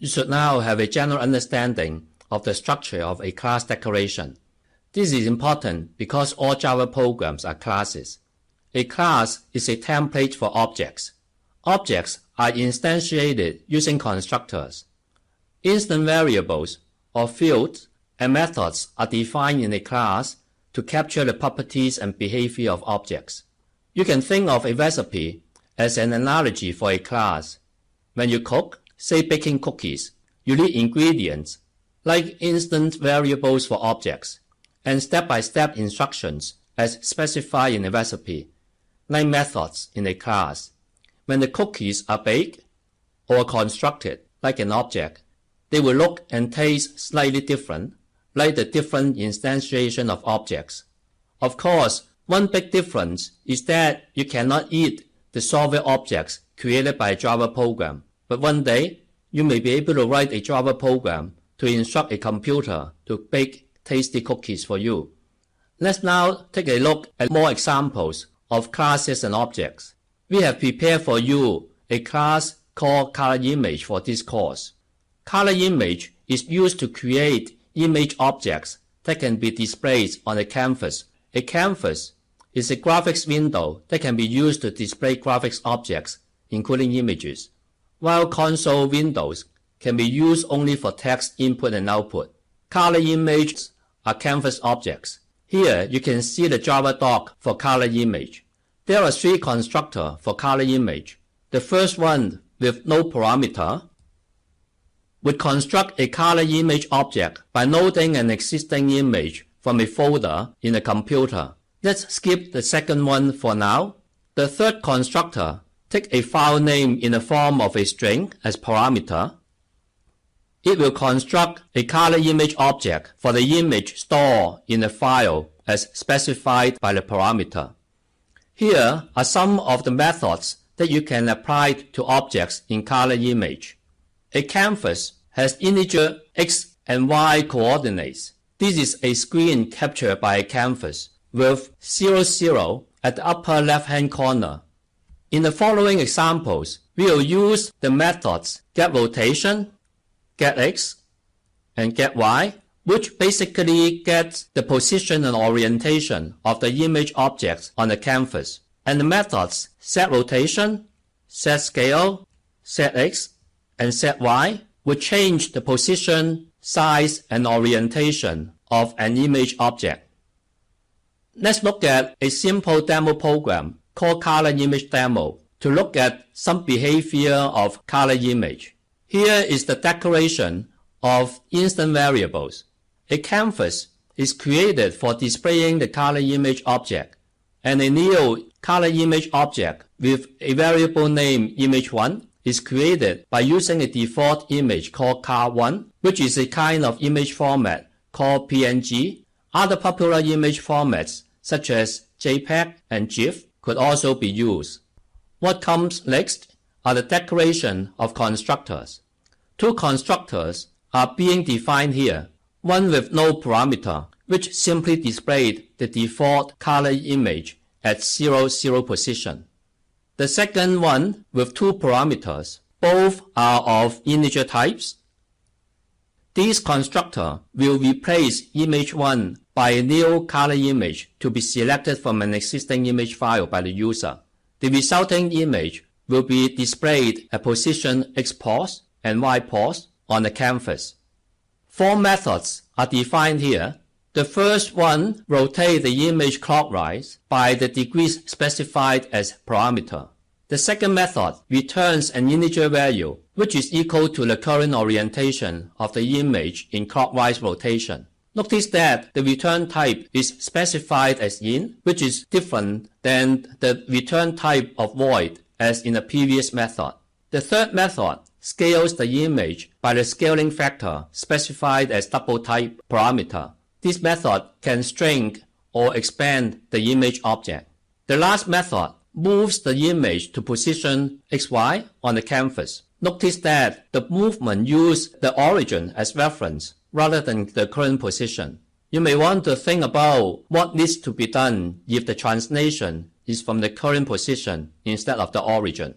You should now have a general understanding of the structure of a class declaration. This is important because all Java programs are classes. A class is a template for objects. Objects are instantiated using constructors. Instant variables or fields and methods are defined in a class to capture the properties and behavior of objects. You can think of a recipe as an analogy for a class. When you cook, say baking cookies, you need ingredients like instant variables for objects and step-by-step instructions as specified in a recipe, like methods in a class. When the cookies are baked or constructed like an object, they will look and taste slightly different, like the different instantiation of objects. Of course, one big difference is that you cannot eat the software objects created by a Java program, but one day you may be able to write a Java program to instruct a computer to bake tasty cookies for you. Let's now take a look at more examples of classes and objects. We have prepared for you a class called ColorImage for this course. ColorImage is used to create image objects that can be displayed on a canvas. A canvas is a graphics window that can be used to display graphics objects, including images, while console windows can be used only for text input and output. ColorImages are canvas objects. Here you can see the Java doc for ColorImage. There are three constructors for ColorImage. The first one, with no parameter, would construct a ColorImage object by loading an existing image from a folder in a computer. Let's skip the second one for now. The third constructor takes a file name in the form of a string as parameter. It will construct a ColorImage object for the image stored in the file as specified by the parameter. Here are some of the methods that you can apply to objects in ColorImage. A canvas has integer x and y coordinates. This is a screen captured by a canvas with 0, 0 at the upper left-hand corner. In the following examples, we will use the methods getRotation, getX, and getY, which basically gets the position and orientation of the image objects on the canvas, and the methods setRotation, setScale, setX, and setY will change the position, size, and orientation of an image object. Let's look at a simple demo program called ColorImage Demo to look at some behavior of ColorImage. Here is the declaration of instant variables. A canvas is created for displaying the ColorImage object, and a new ColorImage object with a variable name image1 is created by using a default image called car1, which is a kind of image format called PNG. Other popular image formats such as JPEG and GIF could also be used. What comes next are the declaration of constructors. Two constructors are being defined here, one with no parameter, which simply displayed the default color image at 0, 0 position. The second one with two parameters, both are of integer types. This constructor will replace image1 by a new color image to be selected from an existing image file by the user. The resulting image will be displayed at position x pos and y pos on the canvas. Four methods are defined here. The first one rotates the image clockwise by the degrees specified as parameter. The second method returns an integer value, which is equal to the current orientation of the image in clockwise rotation. Notice that the return type is specified as int, which is different than the return type of void as in the previous method. The third method scales the image by the scaling factor specified as double type parameter. This method can shrink or expand the image object. The last method moves the image to position XY on the canvas. Notice that the movement uses the origin as reference rather than the current position. You may want to think about what needs to be done if the translation is from the current position instead of the origin.